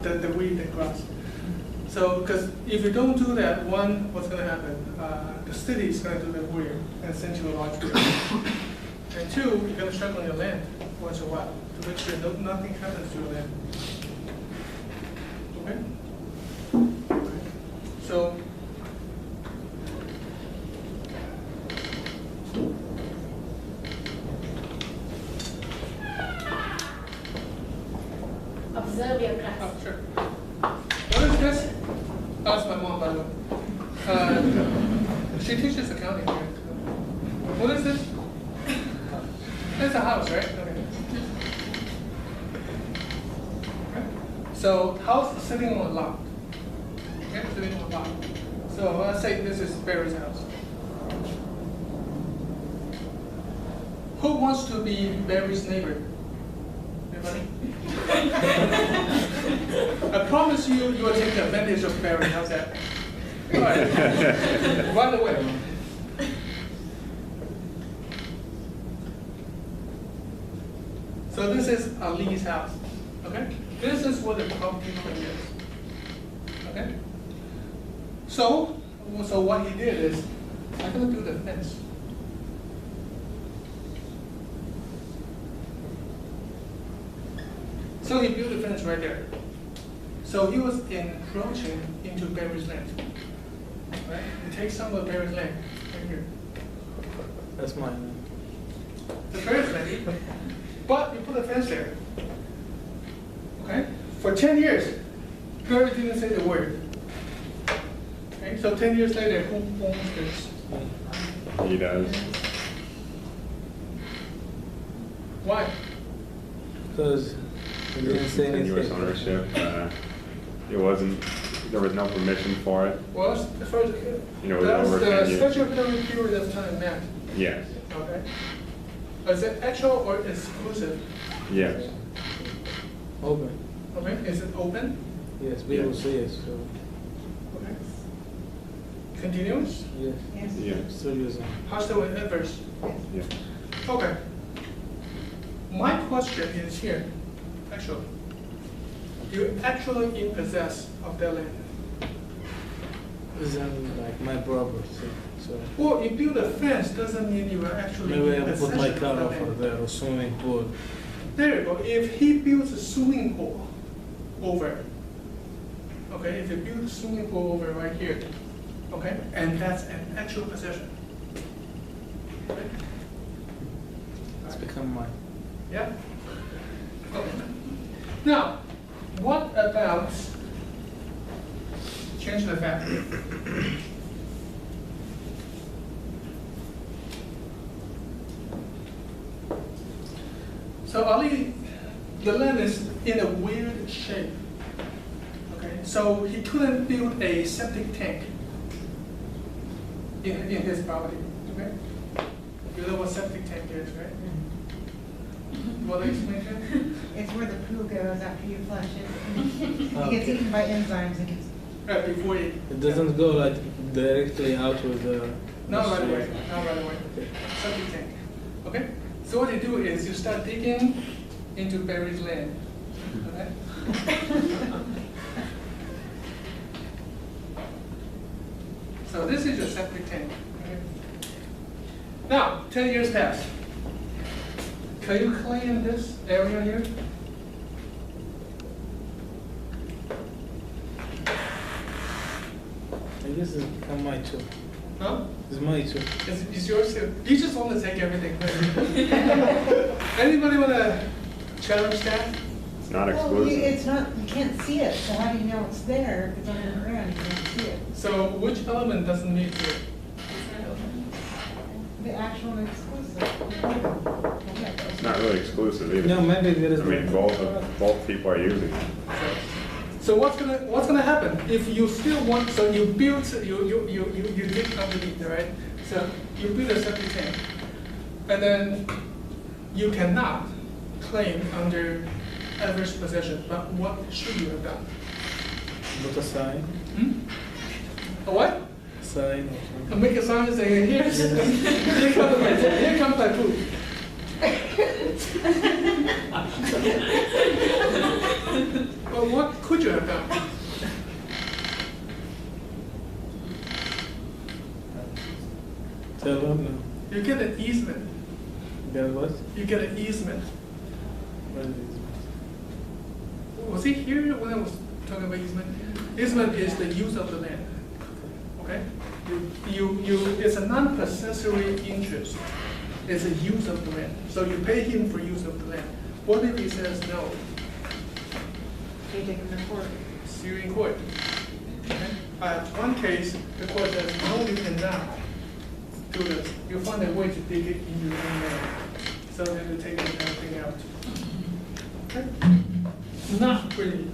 the weed and grass. So, because if you don't do that, one, what's going to happen? The city is going to do the weir and send you a large bill. And two, you're going to check on your land once in a while to make sure nothing happens to your land. Okay? So, observe your class. oh, sure. What is this? Oh, it's my mom, by the way. She teaches accounting here. What is this? It's a house, right? Okay. So, house is sitting on a lot. Okay, sitting on a lot. So, let's say this is Barry's house. Who wants to be Barry's neighbor? Anybody? I promise you, you will take advantage of Barry. How's that? All right. By the way. So this is Ali's house. Okay? This is what the property line is. Okay? So what he did is, I'm going to do the fence. So he built a fence right there. So he was encroaching into Barry's land. Right? He takes some of Barry's land right here. That's mine. The Barry's land. But you put a fence there. Okay? For 10 years, Barry didn't say the word. Okay? So 10 years later, who owns this? He does. Why? Because he didn't say Continuous anything. ownership. It wasn't. There was no permission for it. Well, the first, You know, it was that's over the 10 years. statutory period of time meant. Yes. Okay? Is it actual or exclusive? Yes. Open. Okay? Is it open? Yes, we will say yes. So Okay. Continuous? yes. Yes. Still using. Hostile and adverse? Yes. Okay. My question is here, actually. You actually in possess of that land. Isn't like my property. So Well, you build a fence doesn't mean you are actually maybe in I put possession my of car that over land. there or swimming pool. There you go. If he builds a swimming pool over, okay, if he builds a swimming pool over right here, okay, and that's an actual possession. Okay? It's become mine. Yeah? Okay. Now, what about change the fact? So Ali, the land is in a weird shape. Okay, so he couldn't build a septic tank in his property. Okay, you know what septic tank is, right? You want to explain it? It's where the poo goes after you flush it. It gets eaten by enzymes and gets. Right before you. It doesn't go like directly out with the. Not right street. away. Not right away. Okay. Septic tank. Okay. So what you do is you start digging into Barry's land. Okay. So this is your septic tank. Okay. Now, 10 years pass. Can you claim this area here? I guess it's become mine too. Huh? It's mine too. It's yours too. You just want to take everything. Anybody want to challenge that? It's not Well, exclusive. it's not, you can't see it, so how do you know it's there? If it's underground, you can't see it. So which element doesn't meet here? The actual and exclusive. It's not really exclusive either. No, maybe there is. I mean, both people are using it. So what's gonna happen if you still want? So you build, you dig underneath, right? So you build a septic tank, and then you cannot claim under adverse possession. But what should you have done? Put a sign. A what? Sign. I make a sign saying, here comes my food. Well, what could you have done? Tell them no. You get an easement. Then what? You get an easement. What is this? Was he here when I was talking about easement? Easement is the use of the land. Okay? It's a non-possessory interest. It's a use of the land. So you pay him for use of the land. What if he says no? You take them to court. Sue you in court. Okay? One case, the court says, no, you cannot do this. You find a way to dig it in your own land. So then you take everything out. Okay? Not really.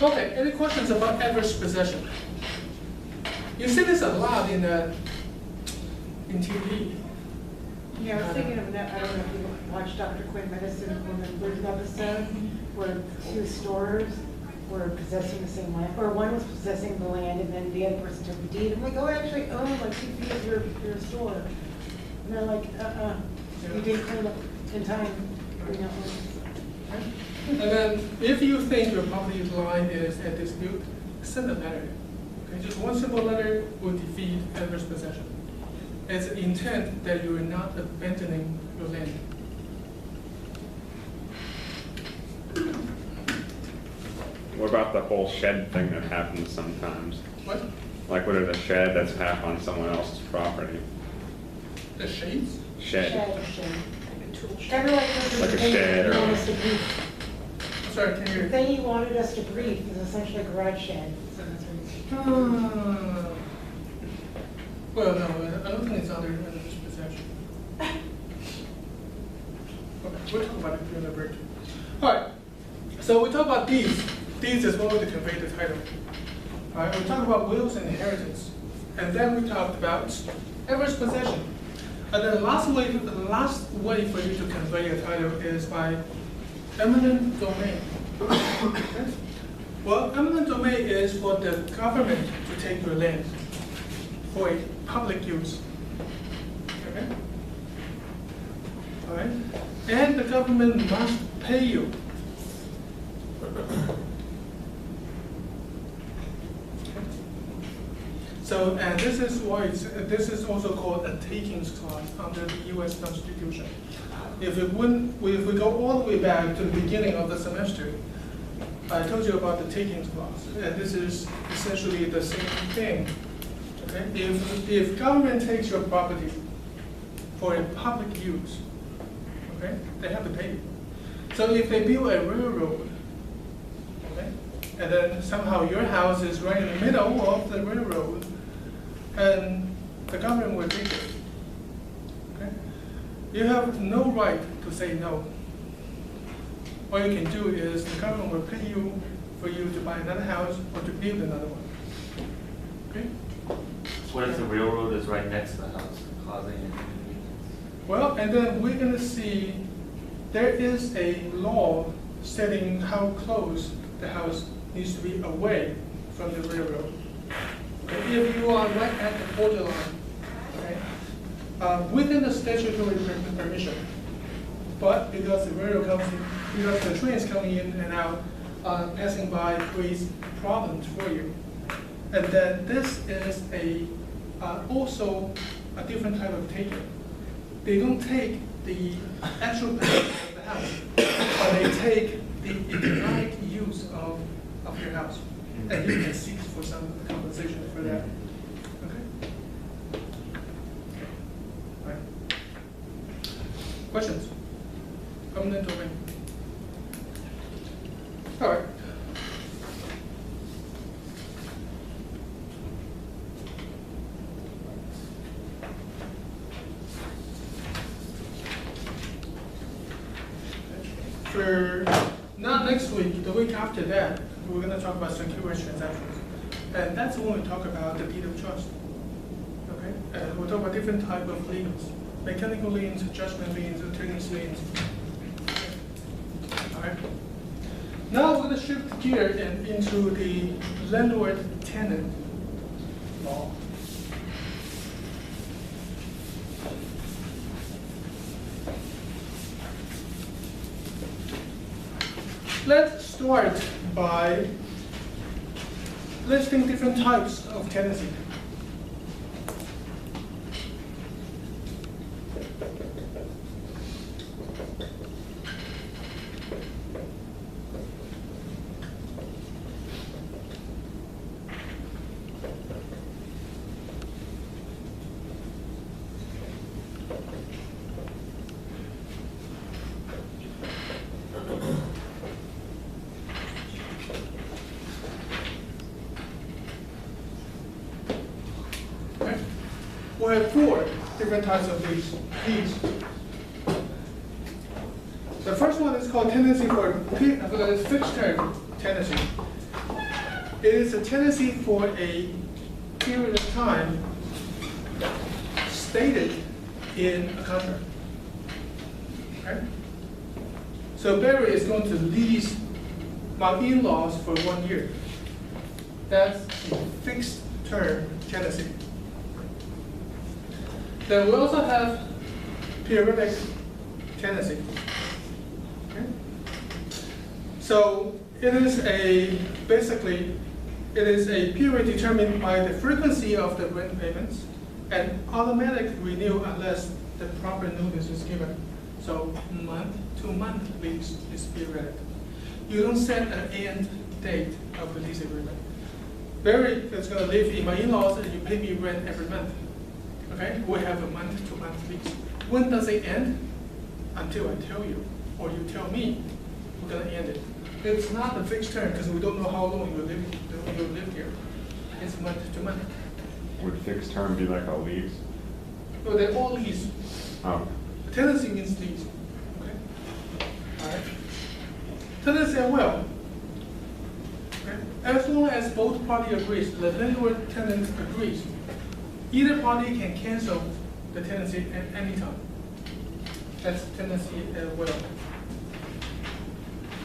Okay, any questions about adverse possession? You see this a lot in TV. Yeah, I was thinking of that, I don't know if you watched Dr. Quinn Medicine, when there's an episode where two stores were possessing the same land, or one was possessing the land and then the other person took the deed. I'm like, oh, I actually own like 2 feet of your store. And they're like, you didn't clean up in time, you know. And then if you think your property line is at dispute, send a letter. Okay, just one simple letter will defeat adverse possession. It's an intent that you are not abandoning your land. What about the whole shed thing that happens sometimes? What? Like what if a shed that's half on someone else's property? The shades? Shed. Kind of like the Like a thing shed you or- wanted us to brief. I'm sorry, can The you? thing you wanted us to brief is essentially a garage shed. So that's what it's- Well, no, I don't think it's under adverse possession. Okay, we'll talk about it during the break. All right, so we talk about deeds. Deeds is one way to convey the title. All right, we talk about wills and inheritance. And then we talked about adverse possession. And the last way for you to convey a title is by eminent domain. Okay? Well, eminent domain is for the government to take your land for a public use. Okay? All right? And the government must pay you. So, and this is why this is also called a takings clause under the U.S. Constitution. If we go all the way back to the beginning of the semester, I told you about the takings clause, and this is essentially the same thing. Okay? If government takes your property for a public use, okay, they have to pay you. So if they build a railroad, okay, and then somehow your house is right in the middle of the railroad, and the government will take it. Okay? You have no right to say no. What you can do is the government will pay you for you to buy another house or to build another one. Okay? What if the railroad is right next to the house, causing inconvenience? Well, and then we're going to see there is a law setting how close the house needs to be away from the railroad. Okay? If you are right at the borderline, okay, within the statutory permission, but because the railroad comes in, because the trains coming in and out, passing by creates problems for you. And then this is also a different type of taking. They don't take the actual possession of the house, but they take the economic use of your house. And you can seek for some compensation for that. Okay? All right. Questions? Eminent domain. All right. For not next week, the week after that, we're going to talk about securities transactions. And that's when we talk about the deed of trust. Okay? And we'll talk about different type of liens. Mechanical liens, judgment liens, attorney's liens. All right. Now we're going to shift gear into the landlord-tenant law. Let's start by listing different types of tenancy. Okay. We have 4 different types of lease. The first one is called tenancy for fixed term tenancy. It is a tenancy for a period of time stated in a contract. Okay? So Barry is going to lease my in-laws for 1 year. That's a fixed term tenancy. Then we also have periodic tenancy. Okay? So it is basically it is a period determined by the frequency of the rent payments and automatic renew unless the proper notice is given. So month-to-month lease is periodic. You don't set an end date of the lease agreement. Barry is going to live in my in-laws and you pay me rent every month. Okay, we have a month-to-month lease. When does it end? Until I tell you, or you tell me, we're going to end it. It's not a fixed term because we don't know how long you'll live here. It's month-to-month. Would fixed term be like a lease? So they're all lease. Oh, Tenancy means lease. Okay. All right. Tenancy and will. Okay. As long as both parties agrees, the landlord tenant agrees, either party can cancel the tenancy at any time. That's tenancy at will.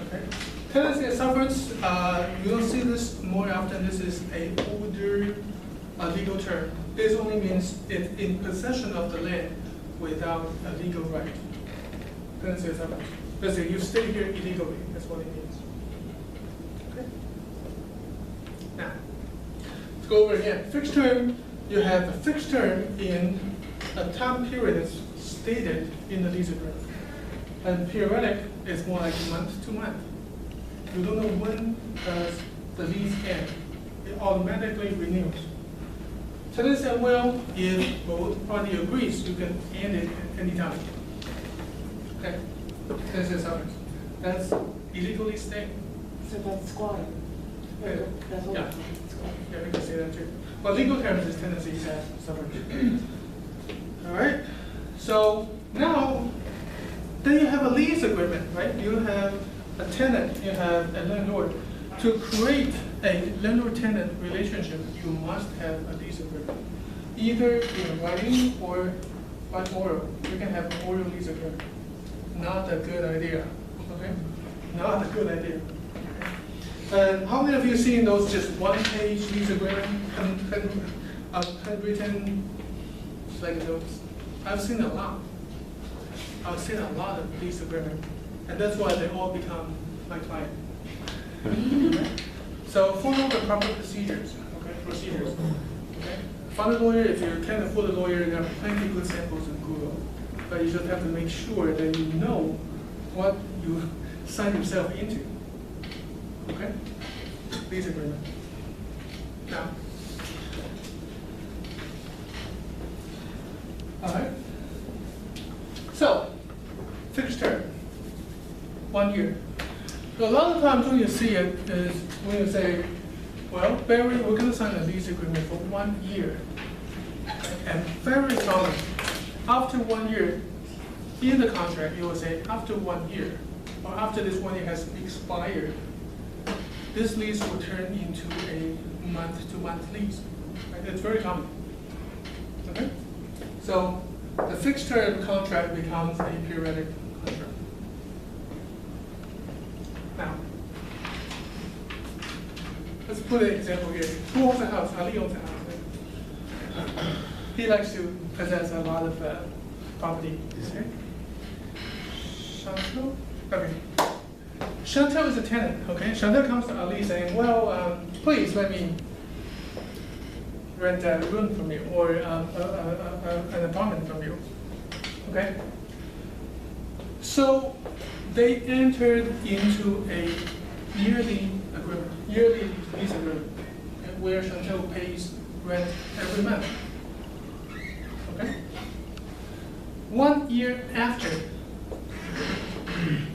Okay. Tenancy at sufferance, you don't see this more often. This is an older legal term. This only means it's in possession of the land without a legal right. Tenancy at sufferance. Let's say you stay here illegally. That's what it means. Okay. Now, let's go over again. Fixed term. You have a fixed term in a time period that's stated in the lease agreement. And periodic is more like month to month. You don't know when does the lease end. It automatically renews. Tenancy at will, if both parties agrees, you can end it at any time. Okay, tenancy at sufferance. That's illegally staying. So that's squatting. Yeah. That's what Yeah. it's squatting. Yeah, we can say that too. But legal terms is tenancy at sufferance. All right. So now, then you have a lease agreement, right? You have a tenant, you have a landlord. To create a landlord-tenant relationship, you must have a lease agreement, either in writing or by oral. You can have an oral lease agreement. Not a good idea. Okay? Not a good idea. And how many of you seen those just one-page lease agreement, handwritten, like those? I've seen a lot. I've seen a lot of lease agreement, and that's why they all become my client. So follow the proper procedures. Okay, procedures. Okay, find a lawyer. If you can't afford a lawyer, there are plenty of good samples in Google, but you just have to make sure that you know what you sign yourself into. Okay, lease agreement. Now, all right. So, fixed term, 1 year. So a lot of times when you see it is when you say, well, Barry, we're going to sign a lease agreement for 1 year. And very common, after 1 year, in the contract, you will say, after 1 year, or after this 1 year has expired, this lease will turn into a month-to-month lease. Right? It's very common. Okay? So the fixed term contract becomes a periodic contract. Now, let's put an example here. Who owns a house? Ali owns a house. Right? He likes to possess a lot of property. Okay? Okay. Chantel is a tenant, okay? Chantel comes to Ali saying, well, please let me rent a room from you or an apartment from you, okay? So they entered into a yearly agreement, yearly lease agreement, where Chantel pays rent every month, okay? 1 year after,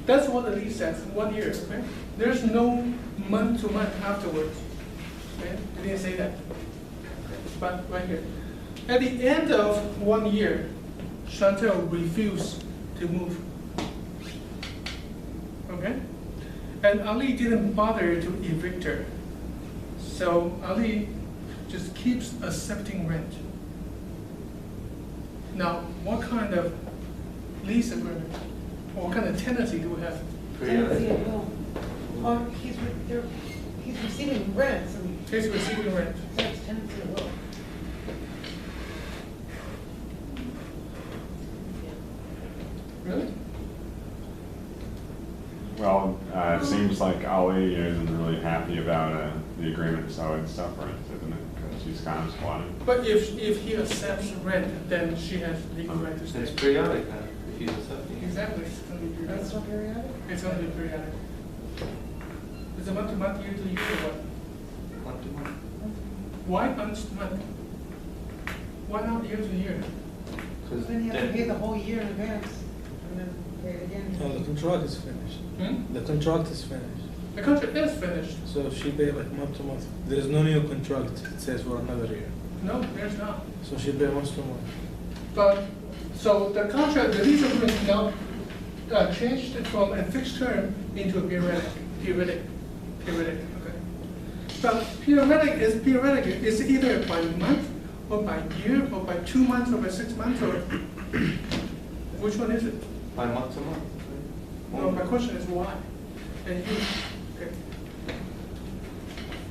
that's what the lease says, 1 year, okay? There's no month to month afterwards, okay? It didn't say that, but right here. At the end of 1 year, Chantel refused to move, okay? And Ali didn't bother to evict her. So Ali just keeps accepting rent. Now, what kind of lease agreement? What kind of tenancy do we have? Tenancy at will. Well, he's receiving rent, so He's receiving rent. that's tenancy at will. Really? Well, it seems like Ali isn't really happy about the agreement, so it's severance, isn't it? Because she's kind of squatting. But if he accepts rent, then she has legal right to stay. It's periodic, if he's accepting. Exactly. It's going to be That's periodic. not periodic? It's going to be periodic. Is it month to month, year to year, or what? Month to month. Why month to month? Why not year to year? Because Then you have to pay the whole year in advance, and then pay it again. No, the contract is finished. Hmm? The contract is finished. The contract is finished. So she pay like month to month. There is no new contract, it says for another year. No, there's not. So she pay month to month. But, so the contract, the lease agreement now changed it from a fixed term into a periodic, okay. But periodic is periodic, it's either by month, or by year, or by 2 months, or by 6 months, or which one is it? by month to month. No, my question is why? And you, okay.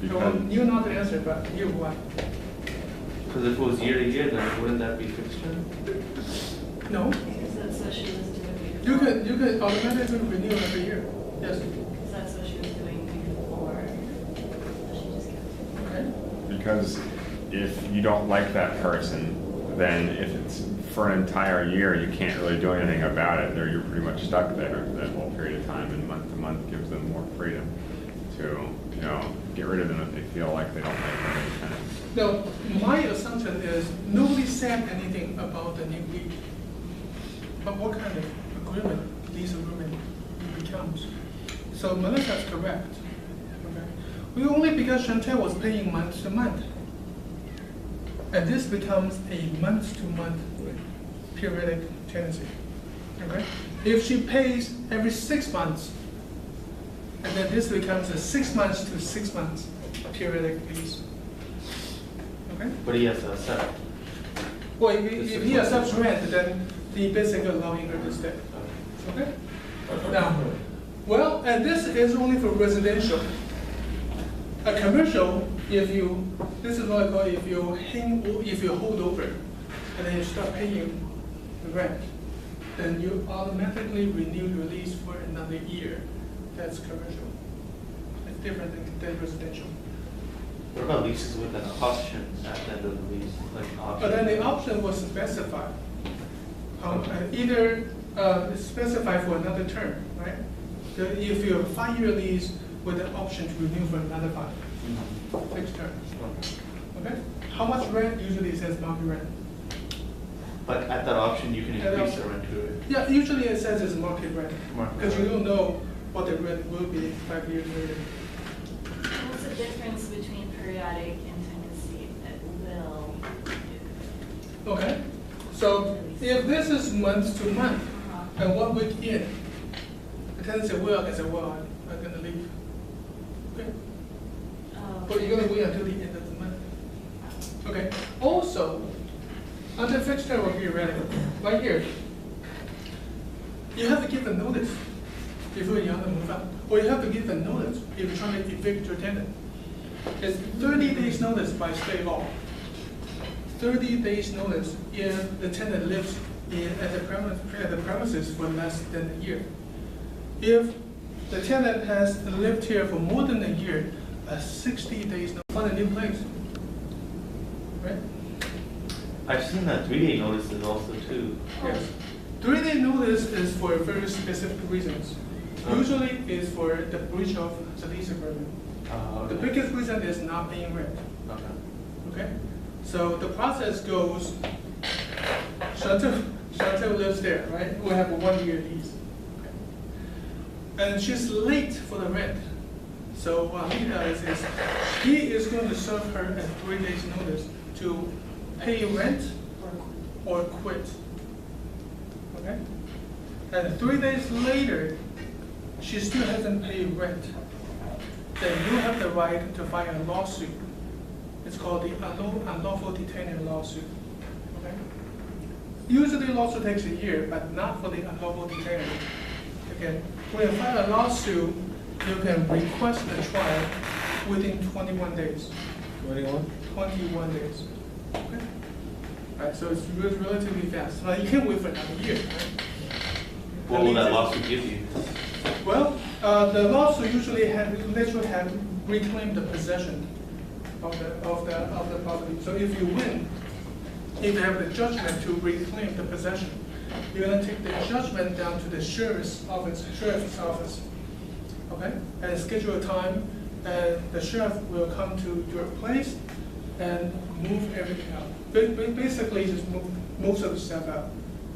No, Because, you're not the answer, but you why? Because if it was year to year, then wouldn't that be fixed term? No, Because that's what she was doing you before. could automatically renew every year, yes, Because that's what she was doing before. She just kept. okay? because if you don't like that person, then if it's for an entire year, you can't really do anything about it. You're pretty much stuck there that whole period of time, and month to month gives them more freedom to, get rid of them if they feel like they don't like them as tenants. No, my assumption is nobody said anything about the new lease. But what kind of agreement, lease agreement it becomes? So Melissa's correct. Okay? We only because Chantel was paying month to month. And this becomes a month to month periodic tenancy. Okay? If she pays every 6 months, and then this becomes a 6 months to 6 months periodic lease. Okay? But he has to accept. Well, if he accepts rent, then he basically allowing her to stay. Okay? Now, well, and this is only for residential. A commercial, this is what I call if you hold over, and then you start paying the rent, then you automatically renew your lease for another year. That's commercial. It's different than residential. What about leases with an option at the end of the lease, like an option? But then the option was specified. Either specified for another term, right? So if you have a 5-year lease with the option to renew for another 5, fixed term. Okay? How much rent usually says market rent? But at that option, you can At that increase the option. rent to it. Yeah, usually it says it's market rent. Market Because you rent. don't know what the rent will be 5 years later. What's the difference between periodic and tenancy at will? Okay? So if this is month to month, and 1 week in, the tenant said, well, I said, well, I'm gonna leave. Okay? But you're gonna wait until the end of the month. Okay? Also, under fixed term or periodic, right here, you have to give a notice before you have to move out. Or you have to give a notice if you're trying to evict your tenant. It's 30 days notice by state law. 30 days notice if the tenant lives at the premises for less than a year. If the tenant has lived here for more than a year, 60 days, no, find a new place. Right? I've seen that 3-day notices also too. Yes. 3-day notice is for very specific reasons. Usually it's for the breach of the lease agreement. The Okay. biggest reason is not paying rent. Okay. Okay? So the process goes, Chantel lives there, right? We have a 1-year lease. Okay. And she's late for the rent. So what he does is, he is going to serve her a 3 days notice to pay rent or quit. Okay? And 3 days later, she still hasn't paid rent. Then you have the right to file a lawsuit. It's called the unlawful detainer lawsuit. Okay? Usually lawsuit takes a year, but not for the unlawful detainer. Okay? When you file a lawsuit, you can request a trial within 21 days. 21? 21 days. Okay? Right, so it's relatively fast. Now you can't wait for another year. Right? What will that lawsuit give you? Well, the lawsuit usually have reclaimed the possession of the property. So if you win, if you have the judgment to reclaim the possession, you're going to take the judgment down to the sheriff's office, okay? And schedule a time, and the sheriff will come to your place and move everything out. Basically, just move most of the stuff out,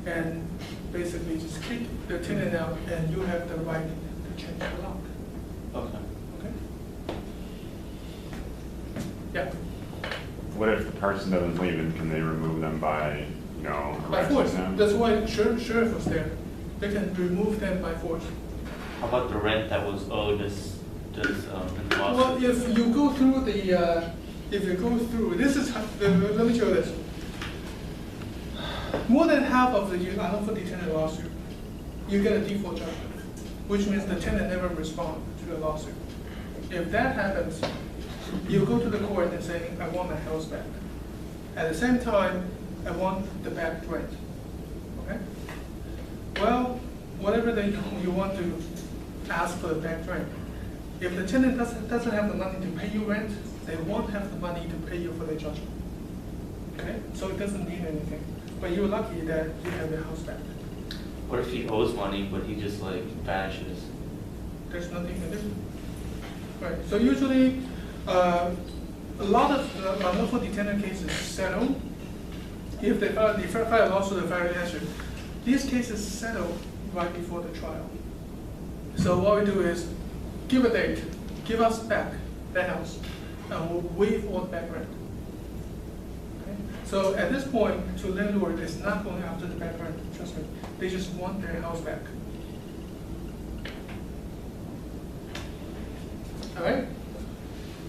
and basically just kick the tenant out, and you have the right to change the lock. Okay. Okay? Yeah. What if the person doesn't leave, and can they remove them by, By force. arresting them? That's why sheriff was there. They can remove them by force. How about the rent that was owed this in the Well, lawsuit? if you go through this is, let me show you this. More than half of the unlawful detainer lawsuit, you get a default judgment, which means the tenant never respond to the lawsuit. If that happens, you go to the court and say, I want my house back. At the same time, I want the back rent. Okay? Well, whatever you want to ask for the back rent. If the tenant doesn't have the money to pay you rent, they won't have the money to pay you for the judgment. Okay? So it doesn't mean anything. But you're lucky that you have your house back. What if he owes money but he just like vanishes? There's nothing to do. Right. So usually, a lot of unlawful detainer cases settle. If they file a lawsuit, they file an answer. These cases settle right before the trial. So what we do is give a date, give us back the house, and we'll waive all the back rent. Okay? So at this point, to landlord is not going after the back rent, trust me. They just want their house back. All right?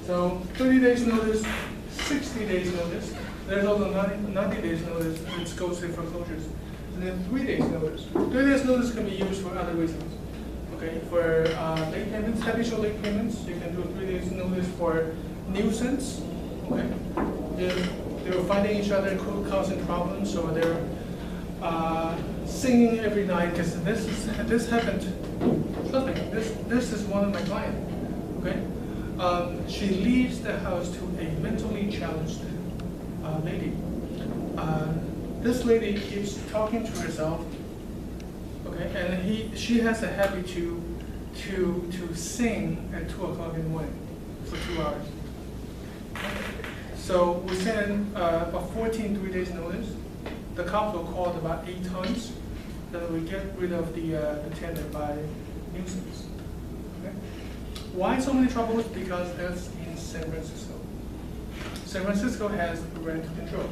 So 30 days notice, 60 days notice. There's also 90 days notice, which goes to foreclosures. And then 3 days notice. 3 days notice can be used for other reasons. Okay, for late payments, habitual late payments, you can do 3 days notice for nuisance. Okay, if they're fighting each other, causing problems, or they're singing every night, because this happened. Trust me, this is one of my clients. Okay, she leaves the house to a mentally challenged lady. This lady keeps talking to herself. Okay, and she has a habit to sing at 2 o'clock in the morning for 2 hours. So we send a 14 3 days notice. The cops will call about 8 times. Then we get rid of the tenant by nuisance. Okay? Why so many troubles? Because that's in San Francisco. San Francisco has rent control.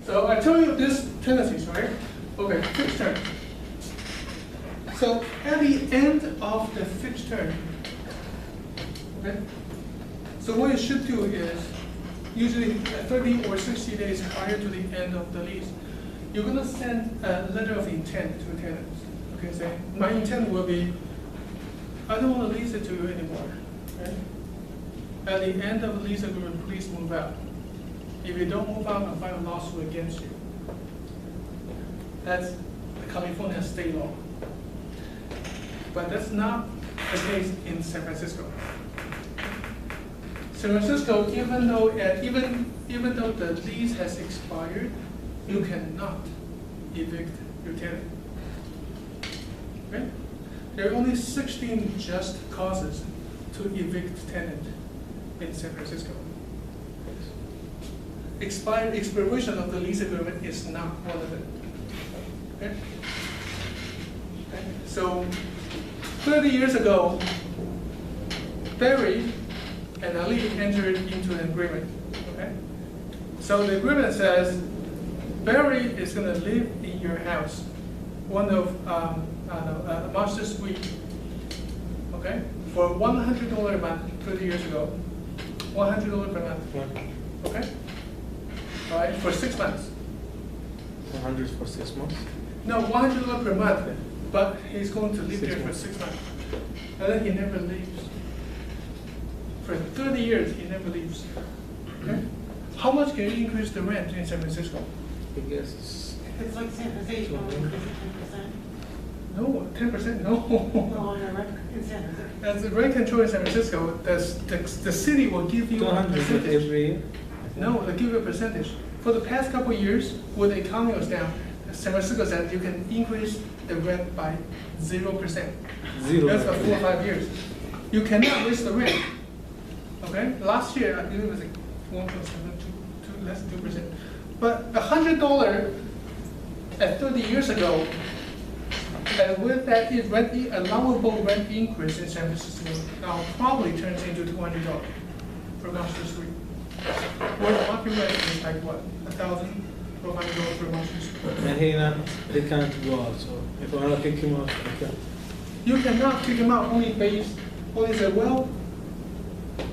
So I tell you this tendencies, right? Okay, fixed term. So at the end of the fixed term, okay? So what you should do is, usually 30 or 60 days prior to the end of the lease, you're gonna send a letter of intent to tenants. Okay, saying, my intent will be, I don't wanna lease it to you anymore, right? At the end of the lease agreement, please move out. If you don't move out, I'll file a lawsuit against you. That's the California state law. But that's not the case in San Francisco. San Francisco, even though the lease has expired, you cannot evict your tenant. Okay? There are only 16 just causes to evict tenant in San Francisco. Expiration of the lease agreement is not one of them. Okay? Okay. So 30 years ago, Barry and Ali entered into an agreement. Okay? So the agreement says Barry is going to live in your house, one of a master suite. Okay? For $100 a month 30 years ago. $100 per month. Okay? All right, for 6 months. 100 for 6 months? No, $100 per month, but he's going to live 6 there for months. 6 months. And then he never leaves. For 30 years, he never leaves. Okay? How much can you increase the rent in San Francisco? I guess It's like San Jose, you only increase it 10%. No, 10%, no. No, on the rent in San Jose. As the rent control in San Francisco, the city will give you a 200 percentage. every year. No, they give you a percentage. For the past couple of years, when the economy was down, San Francisco said you can increase the rent by 0%. Zero. That's for 4 or 5 years. You cannot raise the rent. Okay? Last year, I believe it was like 1.7, less than 2%. But $100 at 30 years ago, and with that allowable rent increase in San Francisco, now probably turns into $200 per master suite. Where the market rent is like what, $1,000, $400 per master suite. And he can't go out, so if I want to kick him out, I can. You cannot kick him out only say, well,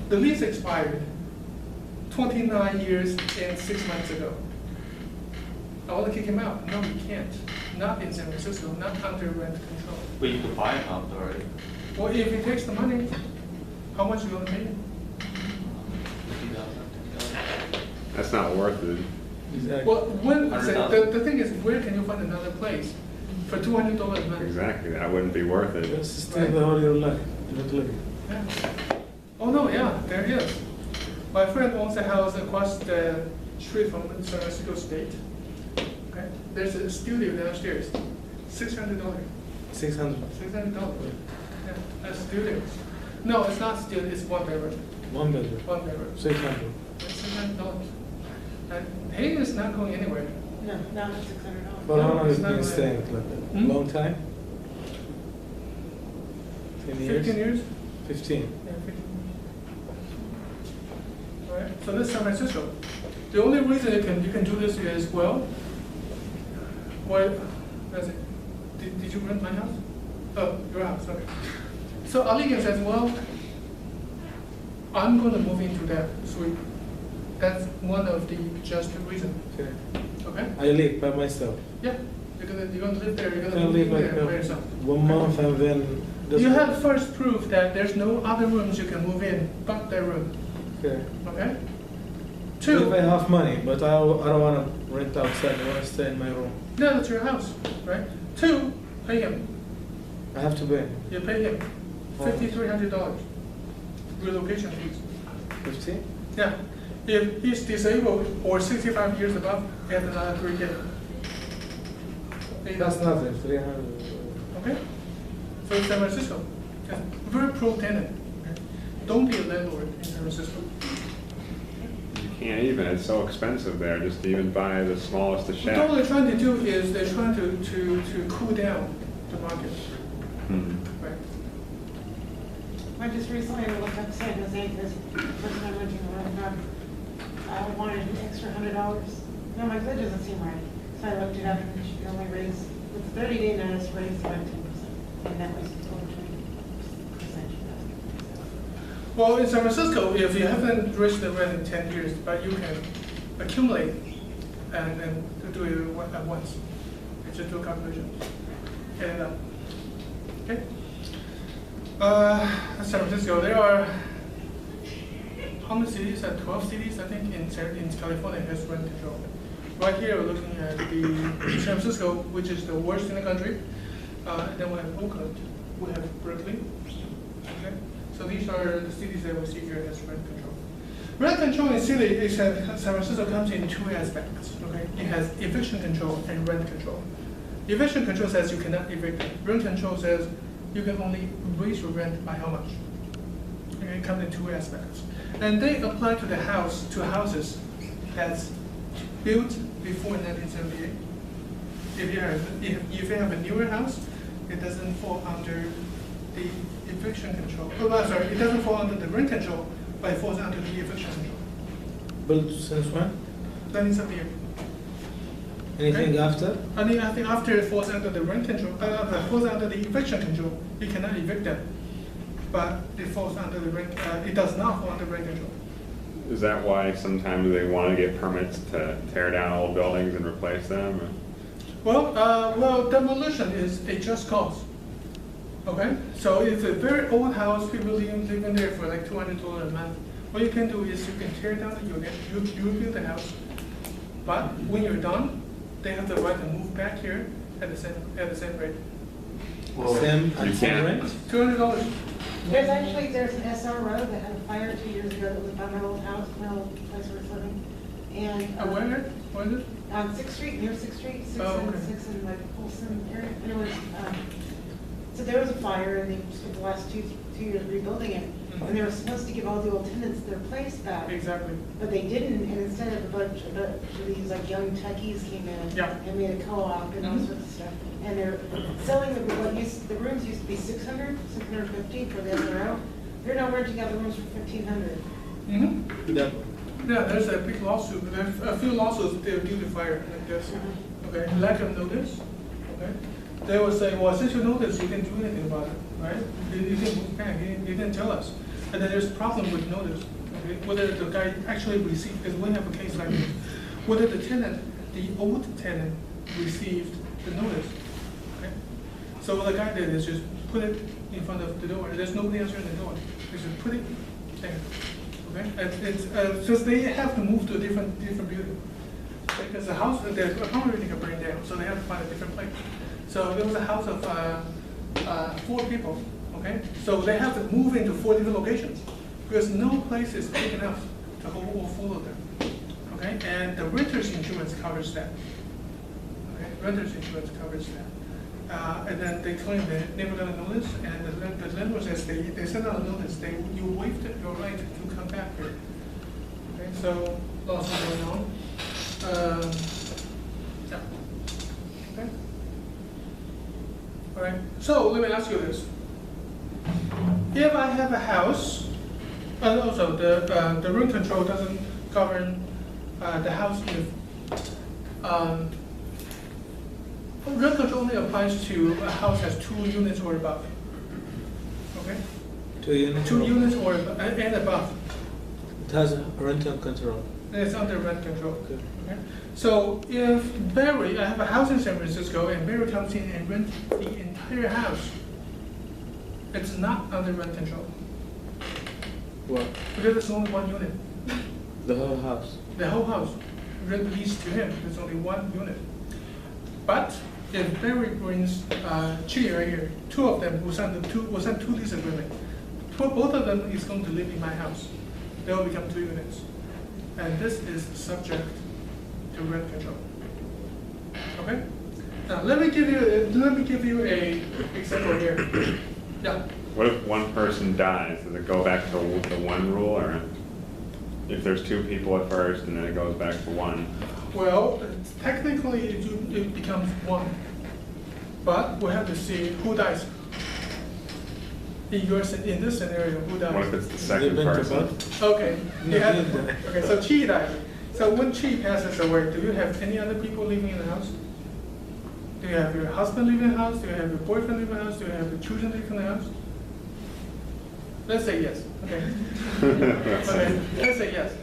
the lease expired 29 years and 6 months ago. I want to kick him out. No, you can't. Not in San Francisco, not under rent control. But you could buy him out already. Well, if he takes the money, how much are you going to pay him? That's not worth it. Exactly. Well, $100,000. the thing is, where can you find another place for $200 a month? Exactly, that wouldn't be worth it. Just stay the whole your life, not living. Yeah. Oh no, yeah, there is. My friend owns a house across the street from San Francisco State. Okay, there's a studio downstairs, $600. $600. $600. Yeah, a studio. No, it's not studio. It's 1 bedroom. 1 bedroom. 1 bedroom. 600. It's $600. And he is not going anywhere. No, now it's $600. For how long it's has not been really- staying like that? Hmm? Long time? 10 years? 15 years. 15. Yeah, 15. All right. So this is San Francisco. The only reason you can do this is, well, that's it. Did you rent my house? Oh, your house. Okay. So Ali says, well, I'm going to move into that suite. That's one of the just reasons. Okay. Okay. I live by myself. Yeah. You're gonna live there. You're I gonna live live like there by yourself. 1 month and then. You have first proof that there's no other rooms you can move in but that room. Okay. Okay? If I Two, have money, but I don't want to rent outside. I want to stay in my room. no, that's your house, right? Two, pay him. I have to pay. You pay him $5,300 relocation fees. 15? Yeah. If he's disabled or 65 years above, he has another $3K. That's nothing. 300. Okay? So San Francisco, yeah, very pro-tenant. Okay? Don't be a landlord in San Francisco. You can't even, it's so expensive there, just to even buy the smallest of What shack. they're trying to do is they're trying to cool down the market. Mhm. Right? I just recently looked up San Jose, this person I'm renting a room from, I wanted an extra $100. No, my bid doesn't seem right. So I looked it up and she could only raise, with 30-day notice, raise about 10%. And that was over 20%. Well, in San Francisco, if you haven't reached the rent in 10 years, but you can accumulate and to do it at once. You just do a calculation. And okay. San Francisco, there are how many cities? 12 cities, I think, in California has rent control. Right here, we're looking at the San Francisco, which is the worst in the country. And then we have Oakland, we have Berkeley. Okay, so these are the cities that we see here as rent control. Rent control in city is San Francisco comes in two aspects. Okay, it has eviction control and rent control. Eviction control says you cannot evict. Rent control says you can only raise your rent by how much. Okay, it comes in two aspects, and they apply to the house to houses that's built before 1978. If you have a newer house, it doesn't fall under the eviction control. Oh, sorry, it doesn't fall under the rent control, but it falls under the eviction control. Built since when? 1978. Anything after? I think after it falls under the rent control, falls under the eviction control, you cannot evict them. But it falls under the rent. It does not fall under rent control. Is that why sometimes they want to get permits to tear down old buildings and replace them? Well, demolition is a just cause. Okay, so it's a very old house, people living there for like $200 a month. What you can do is you can tear down the unit, you rebuild the house, but when you're done, they have the right to move back here at the same rate. Same rent? $200. There's an SRO that had a fire 2 years ago that was by my old house, my old place where I was living. And. Where is it? On 6th Street, near 6th Street, 6 Oh, and okay. 6 and like Polson area. Anyways, so there was a fire and they spent the last two years rebuilding it. And they were supposed to give all the old tenants their place back. Exactly. But they didn't, and instead of a bunch of these like young techies came in Yeah. and made a co-op and all sorts of stuff. And they're selling the rooms used to be $600, $650 for the SRO. They're now renting out the rooms for $1,500. Mm-hmm. Yeah. Yeah, there's a big lawsuit. There's a few lawsuits due to fire like this. Okay, lack of notice. Okay, they will say, well, since you noticed, you didn't do anything about it, right? You didn't move back. You didn't tell us. And then there's a problem with notice. Okay, whether the guy actually received, because we have a case like this, whether the tenant, the old tenant, received the notice. Okay, so what the guy did is just put it in front of the door. There's nobody answering the door. They just put it there. Okay, it's just they have to move to a different building because the house, the apartment got burned down, so they have to find a different place. So there was a house of 4 people. Okay, so they have to move into 4 different locations because no place is big enough to hold all 4 of them. Okay, and the renter's insurance covers that. Okay, renter's insurance covers that. And then they claim they never got a notice, and the landlord says they send out a notice, you waived your right to come back here. Okay, so lawsuit going on. Yeah. Okay. All right. So let me ask you this: if I have a house, and also the rent control doesn't govern the house if. Rent control only applies to a house that has 2 units or above. Okay? 2 units? 2 units or and above. It has rental control. It's under rent control. Okay. Okay? So if Barry, I have a house in San Francisco, and Barry comes in and rents the entire house, it's not under rent control. What? Because it's only 1 unit. The whole house? The whole house, rent leased to him, there's only 1 unit. But if Barry brings Chi right here, 2 of them will sign 2 lease agreement. Both of them is going to live in my house. They will become 2 units, and this is subject to rent control. Okay. Now let me give you a example here. Yeah. What if one person dies? Does it go back to the 1 rule, or if there's 2 people at first and then it goes back to 1? Well, technically it becomes 1, but we have to see who dies. In this scenario, who dies? What if it's the second Event person? about? Okay. No, You have, you die. okay, so Chi died. So when Chi passes away, do you have any other people living in the house? Do you have your husband living in the house? Do you have your boyfriend living in the house? Do you have your children living in the house? Let's say yes. Okay. Okay. Let's say yes.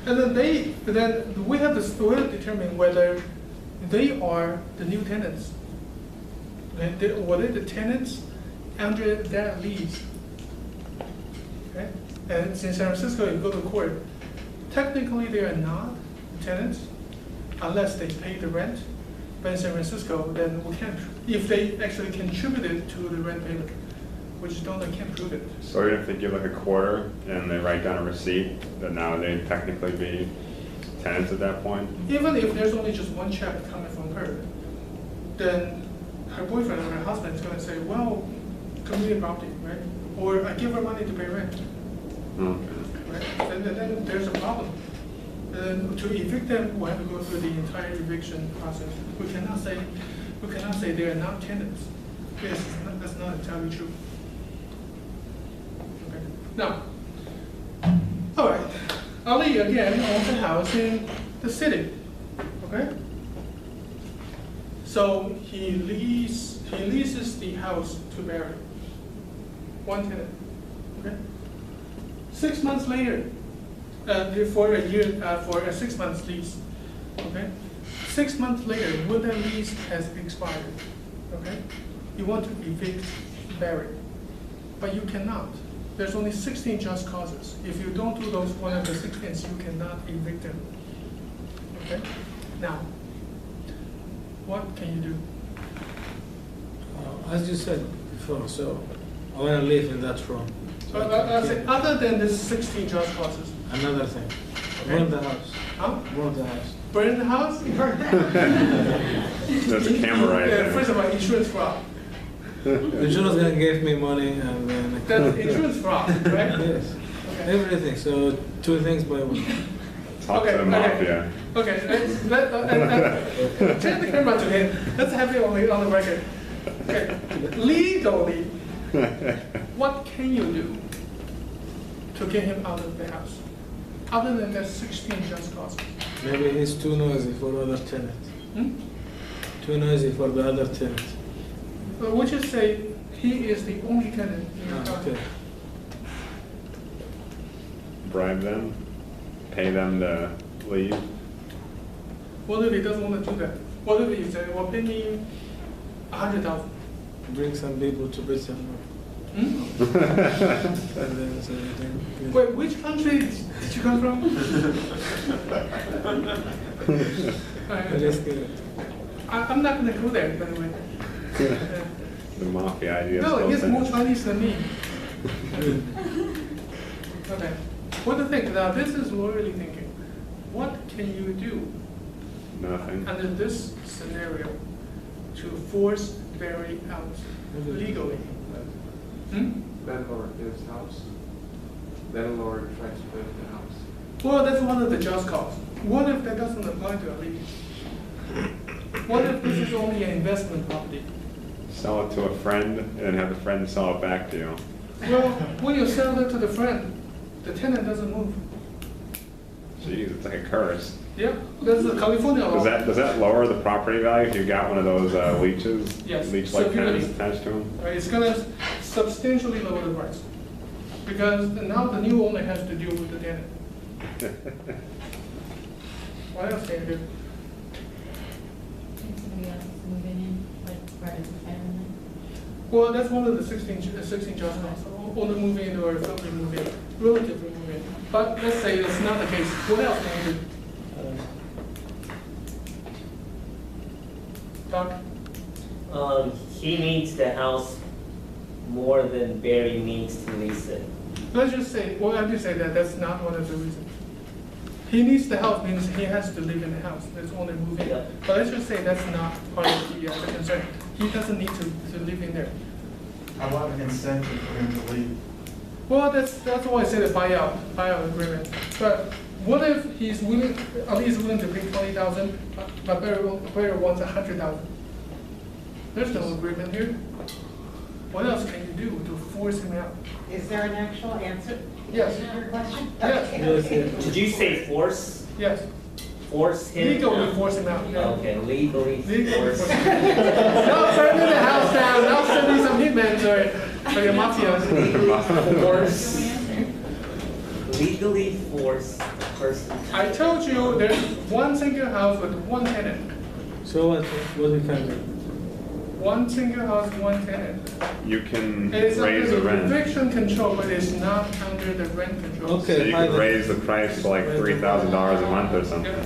And then we have to determine whether they are the new tenants. Okay? Were they the tenants under that lease? Okay? And in San Francisco, you go to court. Technically, they are not tenants, unless they pay the rent. But in San Francisco, then we can't, if they actually contributed to the rent payment, which don't, they can't prove it. So even if they give like a quarter and they write down a receipt, then now they'd technically be tenants at that point? Even if there's only just one check coming from her, then her boyfriend or her husband is gonna say, well, community property, right? Or I give her money to pay rent, Okay. right? Then there's a problem. To evict them, we have to go through the entire eviction process. We cannot say they are not tenants. That's not entirely true. Okay. Now, all right. Ali again owns a house in the city. Okay. So he leases the house to Barry. One tenant. Okay. 6 months later, for a year, for a 6 month lease. Okay. 6 months later, when that lease has expired, okay, you want to evict Barry, but you cannot. There's only 16 just causes. If you don't do those one of the 16s, you cannot evict them. Okay. Now, what can you do? As you said before, so I want to live in that room. So I Say, other than the 16 just causes. another thing, Okay. burn the house. Huh? Burn the house. Burn the house? There's a camera right there. First of all, insurance fraud. The insurance gonna give me money and then. That's insurance fraud, right? Yes, Okay. everything. So 2 things by 1. Talk to the mafia. Okay, turn the camera to him. Let's have it on the record. Okay. Legally, what can you do to get him out of the house? Other than that 16 just causes. Maybe he's too noisy for other tenant. Hmm? Too noisy for the other tenant. But would you say he is the only tenant in your house? Okay. Bribe them, pay them to leave. What if he doesn't want to do that? What if he said, well, pay me 100,000? Bring some people to Britain. Hmm? And then, so then, Wait, which country did you come from? let's get it. I'm not going to go there, by the way. The mafia idea. No, he's more Chinese than me. Good. Okay. What do you think? Now, this is what we're really thinking. What can you do Nothing. under this scenario to force Barry out legally? Hmm? Landlord gives house. Landlord tries to live in the house. Well, that's one of the just cause. What if that doesn't apply to a lease? What if this is only an investment property? Sell it to a friend and then have the friend sell it back to you. Well, when you sell it to the friend, the tenant doesn't move. Jeez, it's like a curse. Yeah, that's the California law. Does that lower the property value if you got one of those leeches? Yes. Leech-like Security. tenants attached to them? Right, it's gonna substantially lower the price. Because now the new owner has to deal with the tenant. What else can you do? Somebody else is moving in, like part of the family. Well, that's one of the 16 just laws. Owner moving in or family moving in, relatively moving in. But let's say that's not the case. What else can you do? Doc? He needs the house more than Barry needs to lease it. Let's just say, well, I just say that that's not one of the reasons. He needs the house means he has to live in the house. That's only moving. Yeah. But let's just say that's not part of the concern. He doesn't need to live in there. How about an incentive for him to leave? Well, that's why I said a buyout agreement. But what if he's willing, at least willing to pay 20,000, but Barry wants 100,000? There's no agreement here. What else can you do to force him out? Is there an actual answer? Yes. To your question? Yes. Okay, Yes, okay. yes. Did you say force? Yes. Force him? Legally force him out. Yeah. Okay, legally Legally force. force him out. Now turning the house down. Now sending some hitmen or your mafia. Force. Legally force a person. I told you there's one single house with one tenant. So what we can do? One single house, one tenant. You can It's raise under the the rent. eviction control, but it's not under the rent control. Okay. So you Hi could there. raise the price to like $3,000 a month or something. Yeah.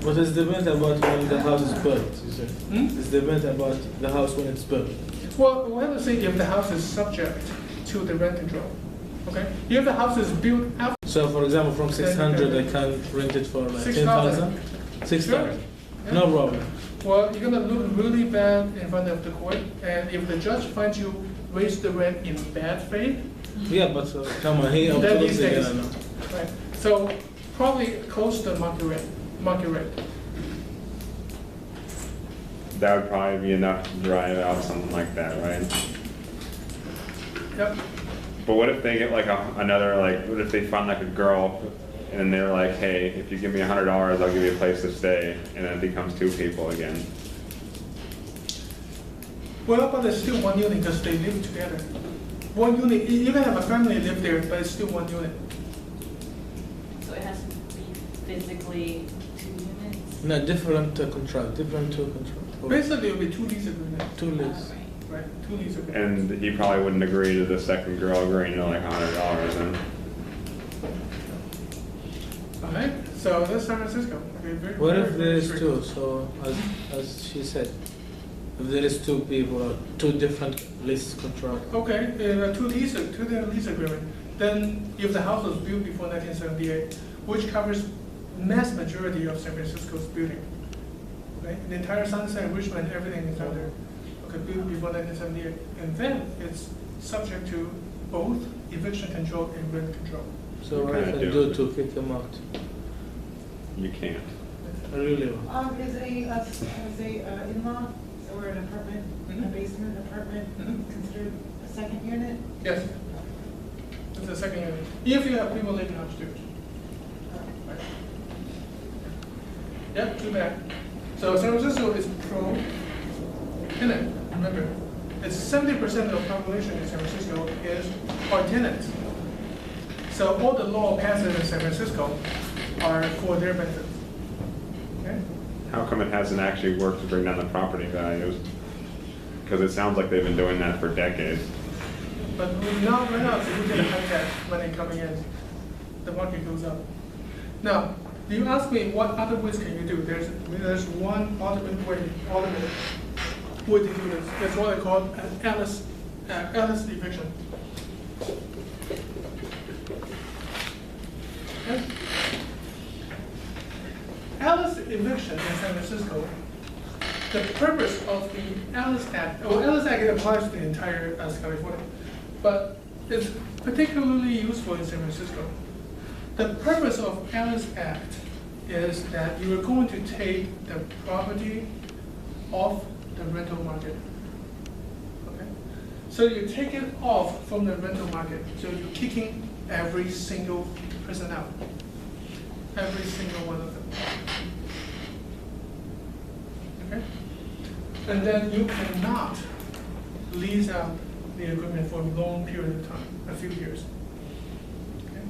But it's depends about when the house is built, you said. Hmm? It's depends about the house when it's built. Well, we have to say if the house is subject to the rent control, okay? If the house is built after So for example, from 600, I can rent it for like 10,000? 6,000? Yeah. No problem. well, you're gonna look really bad in front of the court, and if the judge finds you raise the rent in bad faith, Yeah, but come on, he then absolutely these days, gonna know. right? So probably close to market rate, market rate. That would probably be enough to drive out something like that, right? Yep. But what if they get like another, like, what if they find like a girl and they're like, hey, if you give me $100, I'll give you a place to stay, and then it becomes two people again? Well, but it's still one unit because they live together. One unit, you can have a family live there, but it's still one unit. So it has to be physically 2 units? No, different contract, different two contract. Basically, it'll be two lease agreements, Two lists. Right. right? Two lease agreements. And he probably wouldn't agree to the second girl agreeing to like $100 then. All right, so that's San Francisco. Okay, very, What very, if there very is strict. two? So as she said, if there is two people or two different lease contract. Okay, two different lease agreement. Then if the house was built before 1978, which covers mass majority of San Francisco's building, right? The entire Sunset, Richmond, everything is under, okay, built before 1978. And then it's subject to both eviction control and rent control. So what I Kinda can do. do to kick them out? You can't. I really want. Is a in-law or an apartment, a Mhm. basement apartment Mhm. considered a second unit? Yes. It's the second unit. If you have people living upstairs. Right. Yep, too bad. So San Francisco is pro tenant, remember. It's 70% of the population in San Francisco are tenants. So all the law passes in San Francisco are for their benefit. Okay? How come it hasn't actually worked to bring down the property values? Because it sounds like they've been doing that for decades. But not right now, if you get a high tax money coming in, the market goes up. Now, you ask me what other ways can you do? There's one ultimate way to do this. It's what I call an Alice eviction. Okay? Alice eviction in San Francisco, the purpose of the Alice Act, Alice Act applies to the entire California, but it's particularly useful in San Francisco. The purpose of Alice Act is that you are going to take the property off the rental market. Okay? So you take it off from the rental market, so you're kicking every single person out. Every single one of them. Okay? And then you cannot lease out the agreement for a long period of time, a few years. Okay?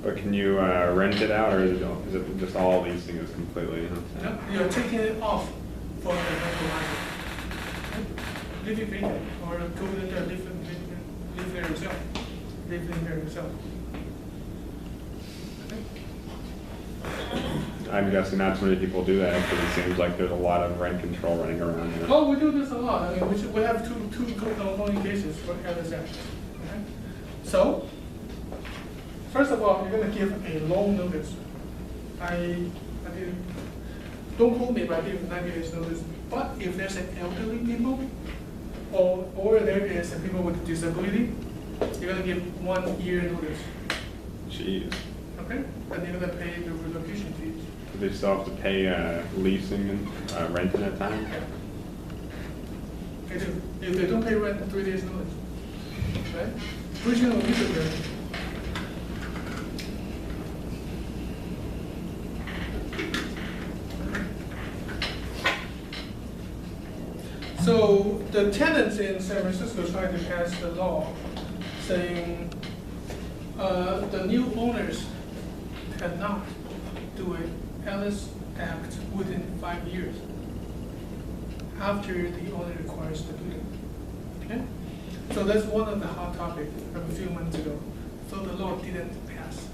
But can you rent it out, or is it just all leasing is completely? No, you're taking it off from the rental market. Okay? Leave it vacant, or go in there, live there yourself. Live in there yourself. Okay? I'm guessing not too many people do that because it seems like there's a lot of rent control running around here. Oh, we do this a lot. I mean, we have two ongoing cases for Alice Act. Okay? So, first of all, you're going to give a long notice. I did, don't quote me, but I give 90 days notice. But if there's an elderly people, or there is a people with disability, you're going to give 1 year notice. Jeez. Okay? And you're going to pay the relocation fees. Do they still have to pay leasing and renting at time? They do. If they don't pay rent, 3 days notice. Right? Original lease agreement. So the tenants in San Francisco trying to pass the law saying the new owners cannot do an Alice Act within 5 years after the owner acquires the building. Okay? So that's one of the hot topics from a few months ago. So the law didn't pass.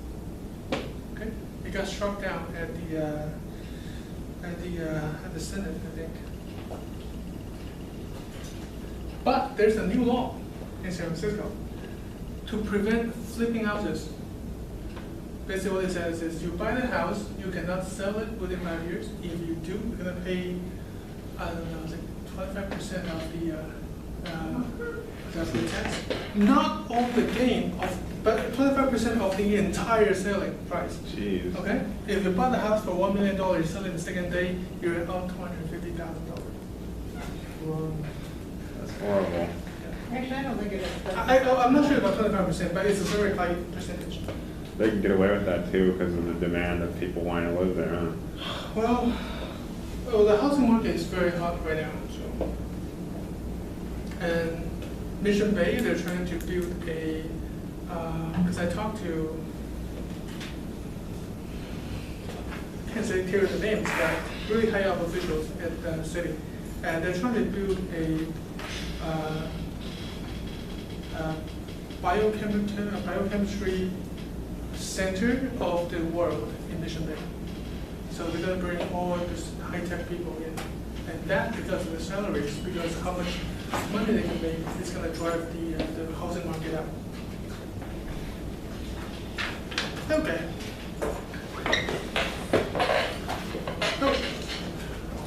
Okay? It got struck down at the at the Senate, I think. But there's a new law in San Francisco to prevent flipping houses. Basically what it says is you buy the house, you cannot sell it within 5 years. If you do, you're gonna pay, I don't know, it's like 25% of the tax. Not on the gain of, but 25% of the entire selling price. Jeez. Okay? If you buy the house for $1 million, you sell it the second day, you're at about $250,000. That's horrible. Actually, I don't think it is. but- I'm not sure about 25%, but it's a very high percentage. They can get away with that too because of the demand of people wanting to live there, huh? Well, the housing market is very hot right now, so. And Mission Bay, they're trying to build a, because I talked to, I can't say here the names, but really high up officials at the city. And they're trying to build a biochemistry center of the world in Mission Bay. So they're going to bring all these high-tech people in. And that, because of the salaries, because how much money they can make, it's going to drive the housing market up. Okay.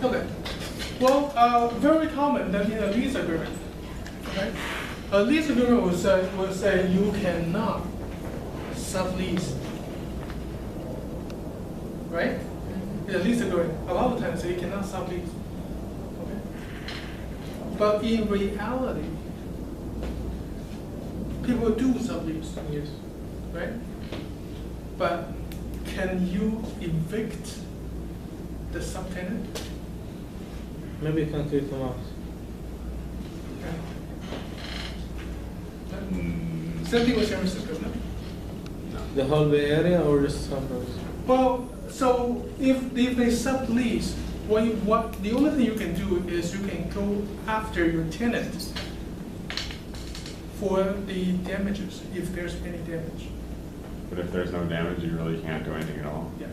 Okay. Well, very common that in a lease agreement, okay? A lease agreement will say you cannot sublease, right? In a lease agreement, a lot of times you cannot sublease, okay? But in reality, people do sublease, Yes. right? But can you evict the subtenant? Maybe you can kick them out. Okay. Same thing with San Francisco, no? The whole Bay Area or just some parts? Well, so if they sublease, what the only thing you can do is you can go after your tenant for the damages, if there's any damage. But if there's no damage, you really can't do anything at all. Yeah.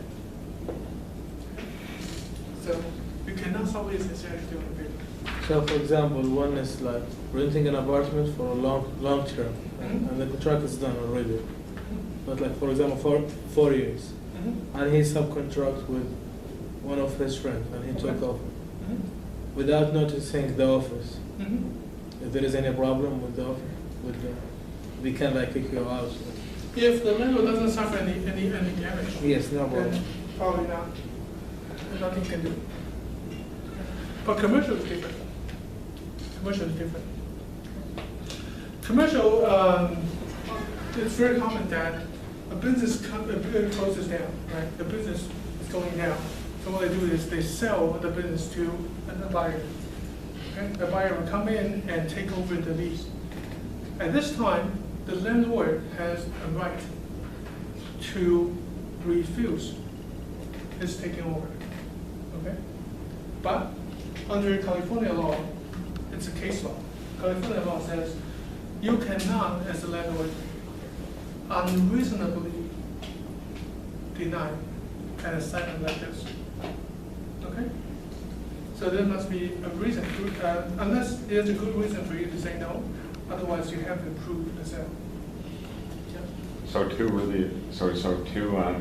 So you cannot sublease essentially on the paper. So for example, one is like renting an apartment for a long term, Mhm. and the contract is done already. But like for example, for 4 years, and he subcontract with one of his friends, and he took Okay. over without noticing the office. If there is any problem with the offer, we can like kick you out. If the landlord doesn't suffer any damage, Yes, no problem. then probably not. There's nothing you can do. But commercial is different. Commercial is different. Commercial, it's very common that a business closes down, right? The business is going down. So what they do is they sell the business to a buyer. Okay? The buyer will come in and take over the lease. At this time, the landlord has a right to refuse his taking over. Okay? But under California law, it's a case law. California law says you cannot, as a landlord, unreasonably deny an assignment like this. Okay? So there must be a reason, unless there's a good reason for you to say no, otherwise you have to prove the sale. So two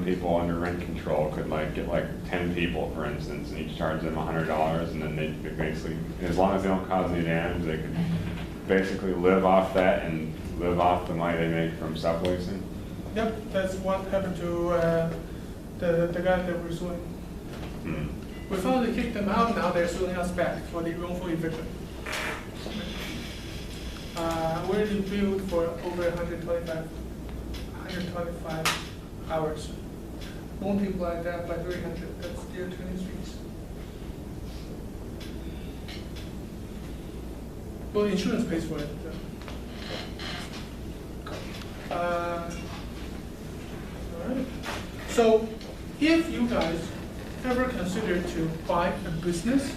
people under rent control could like get like 10 people, for instance, and each charge them $100, and then they basically, as long as they don't cause any damage, they could basically live off that and live off the money they make from subleasing. Yep, that's what happened to the guy that we're suing. Hmm. We finally kicked them out, now they're suing us back for the wrongful eviction. We're in field for over 125 hours. Multiply that by 300, that's near 20 streets. Well, insurance pays for it. All right. So, if you guys ever consider to buy a business,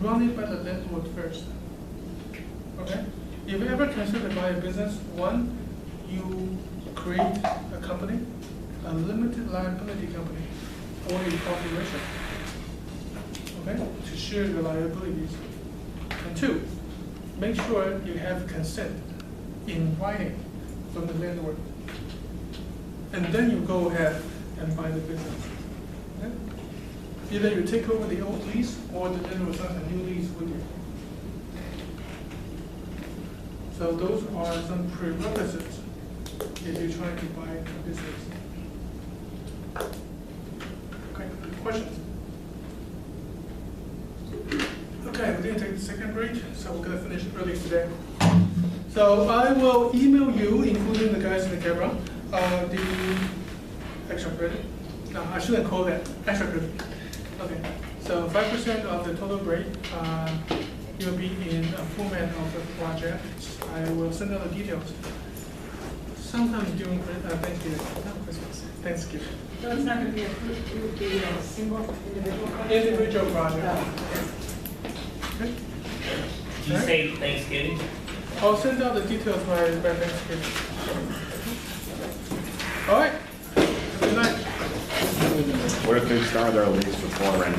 run it by the landlord first. Okay? If you ever consider to buy a business, one, you create a company, a limited liability company, or a corporation. okay, to share the liabilities. And two, make sure you have consent in writing from the landlord. And then you go ahead and buy the business. Okay? Either you take over the old lease or the landlord signs a new lease with you. So those are some prerequisites if you're trying to buy a business. Okay, questions? Okay, we're gonna take the second break, so we're gonna finish early today. So I will email you, including the guys in the camera, the extra credit. No, I shouldn't call that extra credit. Okay, so 5% of the total rate, you'll be in a format of the project. I will send out the details. Sometime during Thanksgiving, not Christmas, Thanksgiving. So it's not gonna be approved, it would be a single individual project? Individual project. Okay. Did you say Thanksgiving? I'll send out the details by Thanksgiving. All right. Good night. What if they start their lease before rent?